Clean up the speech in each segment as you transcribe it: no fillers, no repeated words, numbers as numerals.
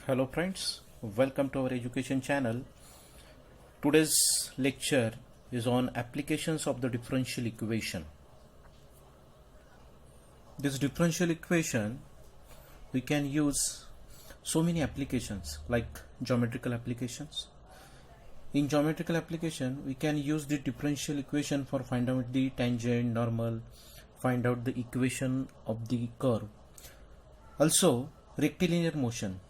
Hello friends, welcome to our education channel. Today's lecture is on applications of the differential equation. This differential equation we can use so many applications like geometrical applications. In geometrical application we can use the differential equation for find out the tangent, normal, find out the equation of the curve. Also rectilinear motion.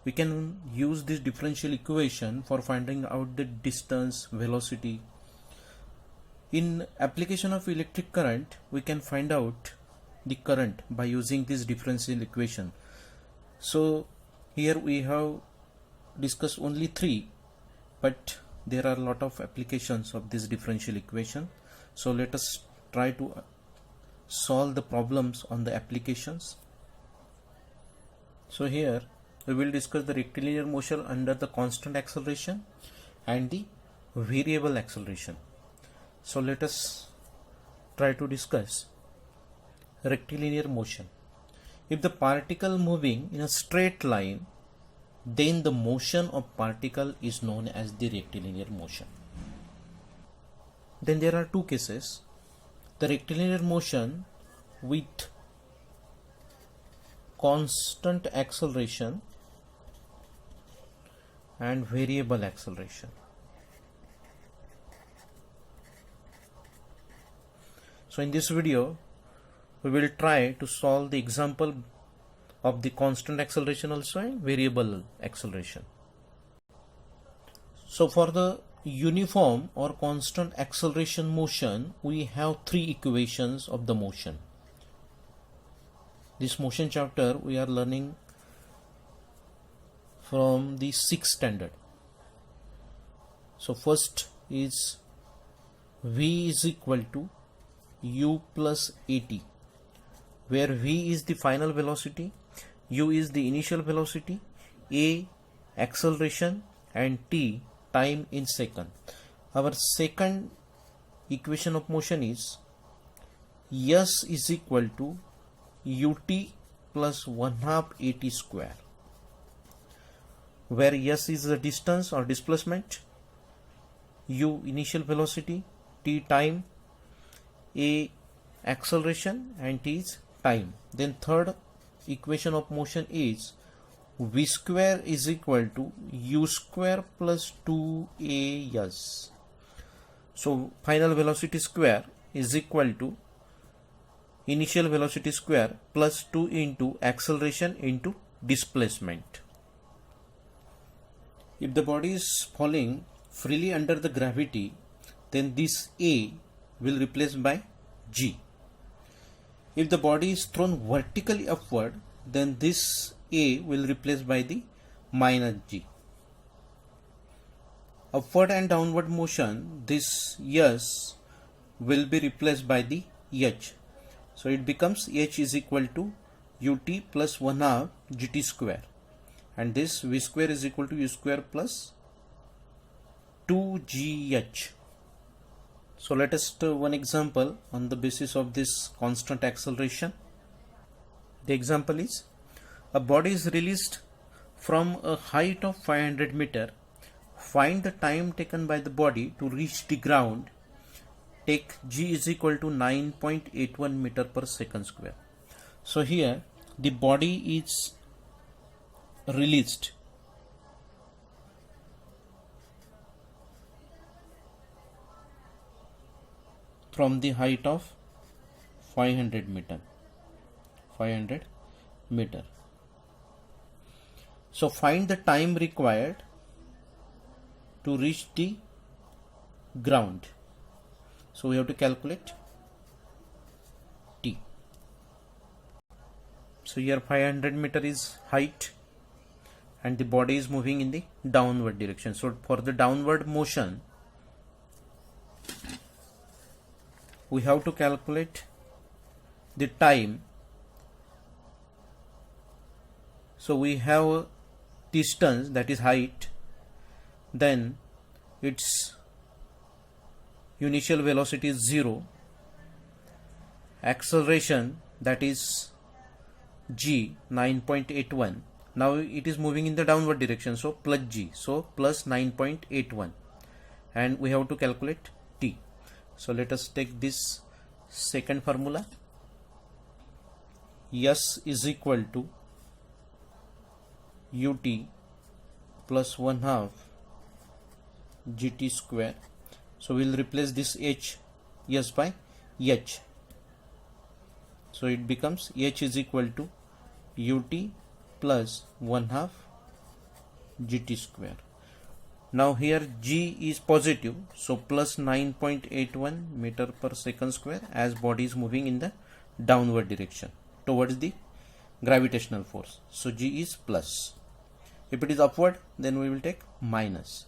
We can use this differential equation for finding out the distance, velocity. In application of electric current, we can find out the current by using this differential equation. So here we have discussed only three, but there are a lot of applications of this differential equation. So let us try to solve the problems on the applications. So here we will discuss the rectilinear motion under the constant acceleration and the variable acceleration. So let us try to discuss rectilinear motion. If the particle moving in a straight line, then the motion of particle is known as the rectilinear motion. Then there are two cases: the rectilinear motion with constant acceleration and variable acceleration. So in this video we will try to solve the example of the constant acceleration also and variable acceleration. So for the uniform or constant acceleration motion, we have three equations of the motion. This motion chapter we are learning from the 6th standard. So first is V is equal to U plus AT, where V is the final velocity, U is the initial velocity, A acceleration and T time in second. Our second equation of motion is S is equal to UT plus 1/2 AT square, where S is the distance or displacement, U initial velocity, T time, A acceleration and T is time. Then third equation of motion is V square is equal to U square plus 2AS. So final velocity square is equal to initial velocity square plus 2 into acceleration into displacement. If the body is falling freely under the gravity, then this A will replace by G. If the body is thrown vertically upward, then this A will replace by the minus G. Upward and downward motion, this S will be replaced by the H. So it becomes H is equal to UT plus 1/2 GT square, and this V square is equal to U square plus 2GH. So let us do one example on the basis of this constant acceleration. The example is: a body is released from a height of 500 meter. Find the time taken by the body to reach the ground. Take G is equal to 9.81 meter per second square. So here the body is released from the height of 500 meter. So find the time required to reach the ground. So we have to calculate T. So here 500 meter is height and the body is moving in the downward direction. So for the downward motion, we have to calculate the time. So we have a distance, that is height, then its initial velocity is 0, acceleration, that is G 9.81, Now it is moving in the downward direction, so plus g, so plus 9.81, and we have to calculate t. So let us take this second formula. S is equal to ut plus 1/2 gt square. So we will replace this h s by h. So it becomes h is equal to ut plus 1/2 gt square. Now here g is positive, so plus 9.81 meter per second square, as body is moving in the downward direction towards the gravitational force. So g is plus. If it is upward, then we will take minus.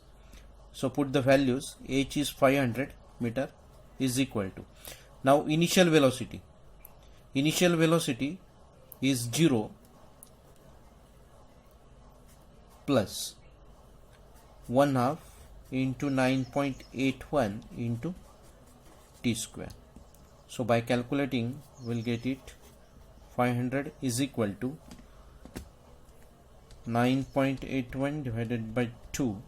So put the values. H is 500 meter is equal to, now initial velocity. Initial velocity is 0 plus 1/2 into 9.81 into t square. So by calculating, we'll get it 500 is equal to 9.81 divided by 2,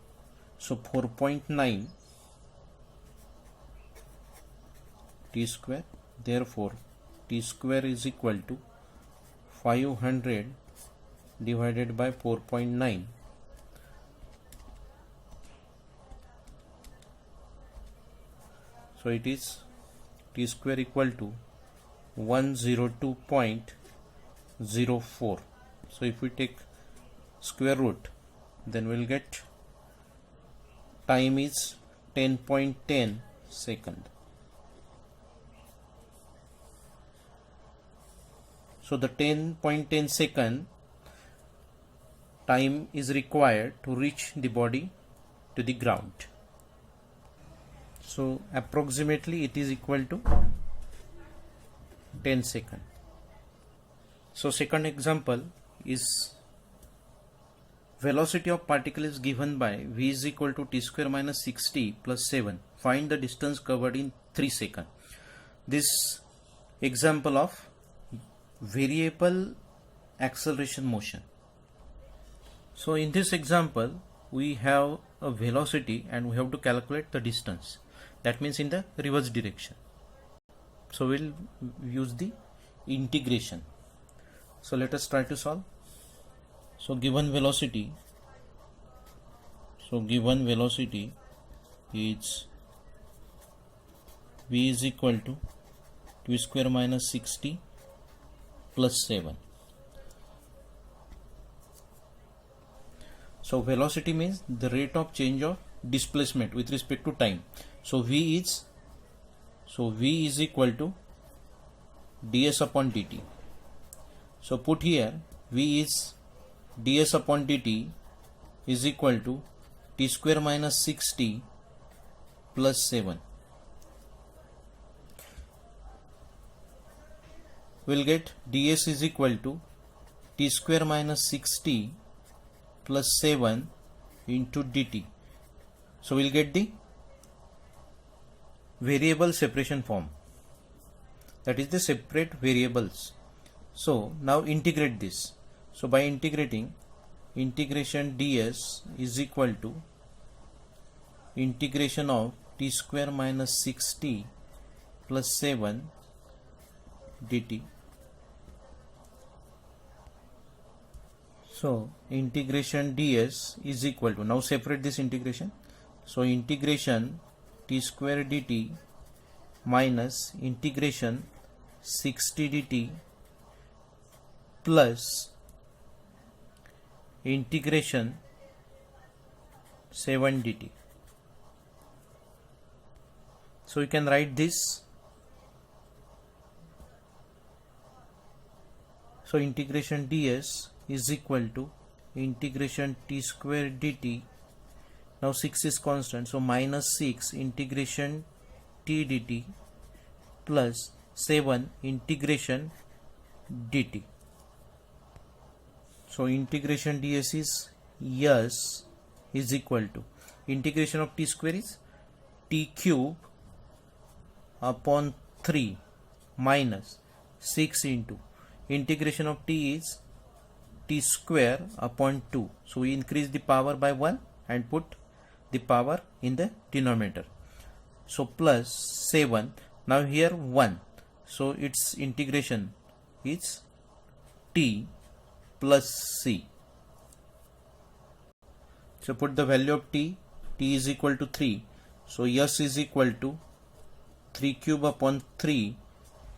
so 4.9 t square. Therefore t square is equal to 500 divided by 4.9. So it is t square equal to 102.04. So if we take square root, then we'll get time is 10.10 second. So the 10.10 second time is required to reach the body to the ground. So approximately it is equal to 10 seconds. So second example is velocity of particle is given by v is equal to t square minus 6t plus 7. Find the distance covered in 3 seconds. This example of variable acceleration motion. So in this example, we have a velocity and we have to calculate the distance. That means in the reverse direction. So we'll use the integration. So let us try to solve. So given velocity is v is equal to t square minus 6t plus 7. So velocity means the rate of change of displacement with respect to time. So v is equal to ds upon dt. So put here v is ds upon dt is equal to t square minus 6t plus 7. We'll get ds is equal to t square minus 6t plus 7 into dt. So we'll get the variable separation form, that is the separate variables. So now integrate this. So by integrating, integration ds is equal to integration of t square minus 6t plus 7 dt. So integration ds is equal to, now separate this integration. So integration t square dt minus integration 60 dt plus integration 7 dt. So you can write this. So integration ds is equal to integration t square dt. Now 6 is constant, so minus 6 integration t dt plus 7 integration dt. So integration ds is s is equal to integration of t square is t cube upon 3 minus 6 into integration of t is t square upon 2. So we increase the power by 1 and put the power in the denominator. So plus 7. Now here 1. So its integration is t plus c. So put the value of t is equal to 3. So s is equal to 3 cube upon 3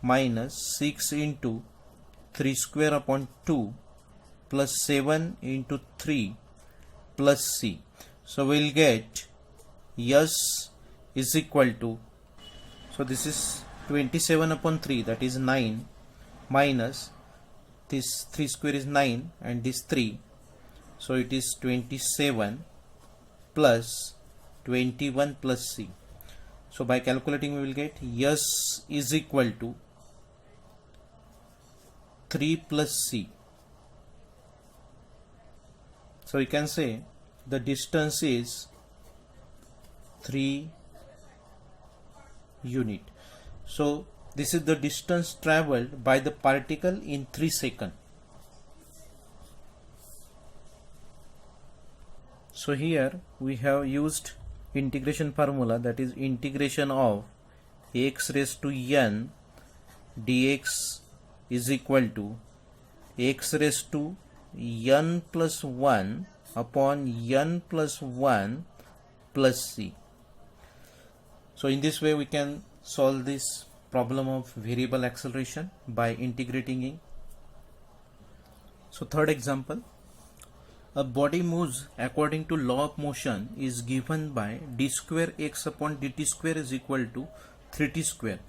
minus 6 into 3 square upon 2 plus 7 into 3 plus c. So we'll get s is equal to, so this is 27 upon 3, that is 9, minus this 3 square is 9 and this 3, so it is 27 plus 21 plus c. So by calculating we will get s is equal to 3 plus c. So we can say the distance is 3 unit. So this is the distance traveled by the particle in 3 seconds. So here we have used integration formula, that is integration of x raised to n dx is equal to x raised to n plus 1 upon n plus 1 plus c. So in this way we can solve this problem of variable acceleration by integrating in. So third example, a body moves according to law of motion is given by d square x upon dt square is equal to 3t square.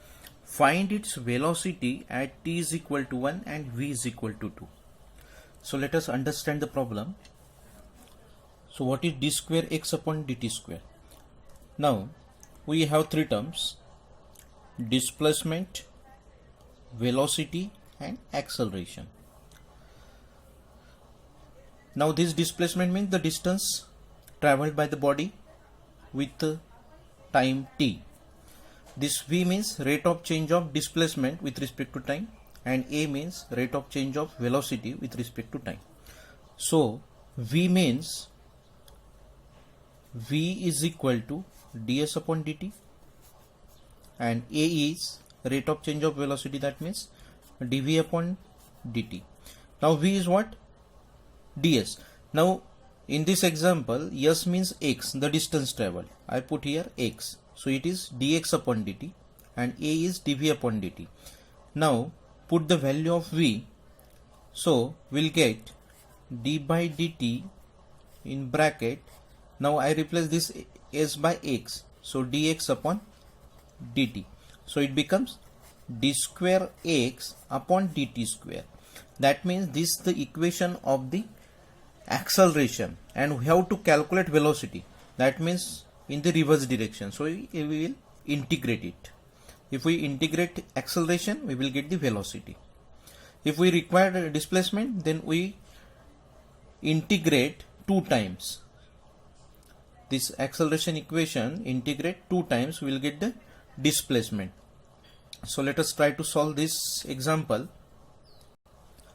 Find its velocity at t is equal to 1 and v is equal to 2. So let us understand the problem. So what is d square x upon dt square? Now we have three terms: displacement, velocity and acceleration. Now this displacement means the distance traveled by the body with time t. This v means rate of change of displacement with respect to time, and a means rate of change of velocity with respect to time. So v means v is equal to ds upon dt, and a is rate of change of velocity, that means dv upon dt. Now v is what? ds. Now in this example s means x, the distance traveled. I put here x, so it is dx upon dt, and a is dv upon dt. Now put the value of v, so we'll get d by dt in bracket. Now I replace this s by x, so dx upon dt. So it becomes d square x upon dt square. That means this is the equation of the acceleration, and we have to calculate velocity. That means in the reverse direction. So we will integrate it. If we integrate acceleration, we will get the velocity. If we require displacement, then we integrate 2 times. This acceleration equation integrate 2 times, we will get the displacement. So let us try to solve this example.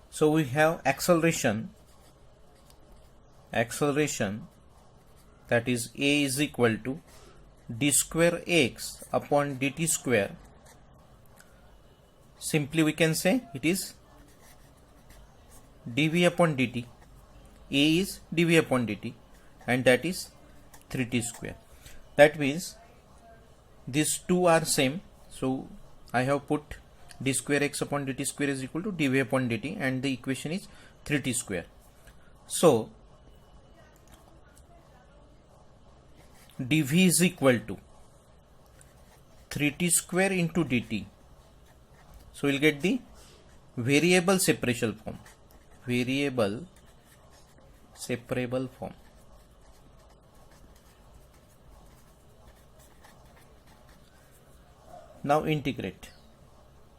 So we have acceleration, that is a is equal to d square x upon dt square. Simply we can say it is dv upon dt. A is dv upon dt, and that is 3t square. That means these two are same, so I have put d square x upon dt square is equal to dv upon dt, and the equation is 3t square. So dv is equal to 3t square into dt. So we'll get the variable separation form. Now integrate.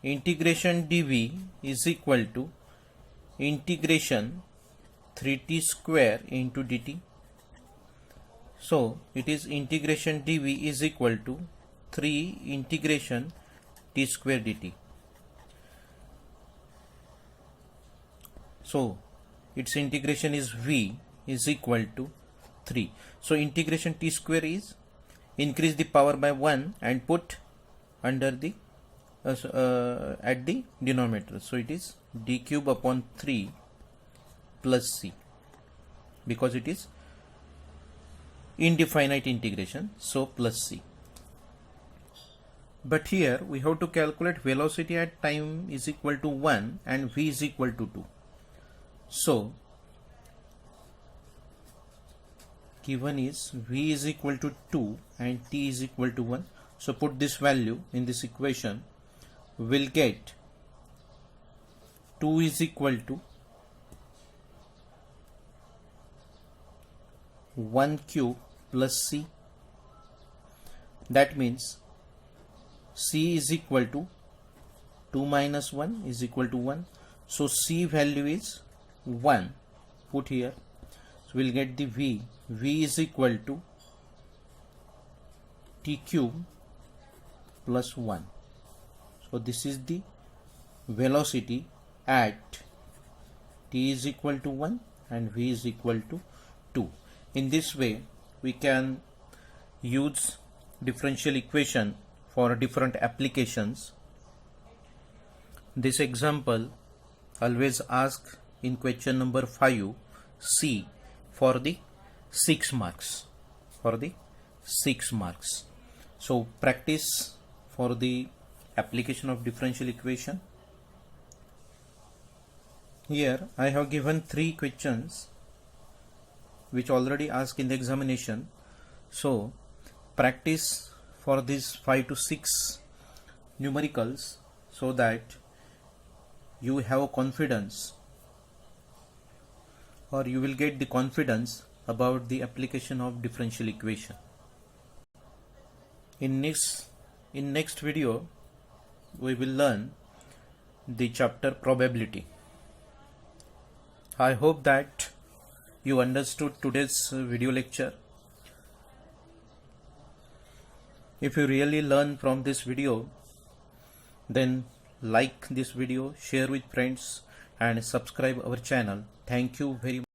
Integration dv is equal to integration 3t square into dt. So it is integration dv is equal to 3 integration t square dt. So its integration is v is equal to 3. So integration t square is increase the power by 1 and put under the at the denominator. So it is d cube upon 3 plus c, because it is indefinite integration, so plus c. But here we have to calculate velocity at time is equal to 1 and v is equal to 2. So given is v is equal to 2 and t is equal to 1. So put this value in this equation, we'll get 2 is equal to 1 cube plus c. That means c is equal to 2 minus 1 is equal to 1. So c value is 1. Put here. So we'll get the v. V is equal to t cube plus 1. So this is the velocity at t is equal to 1 and v is equal to 2. In this way we can use differential equation for different applications. This example always ask in question number 5 C for the 6 marks. So practice for the application of differential equation. Here I have given 3 questions which already asked in the examination. So practice for these 5 to 6 numericals so that you have confidence, or you will get the confidence about the application of differential equation. In next video we will learn the chapter probability. I hope that you understood today's video lecture. If you really learn from this video, then like this video, share with friends and subscribe our channel. Thank you very much.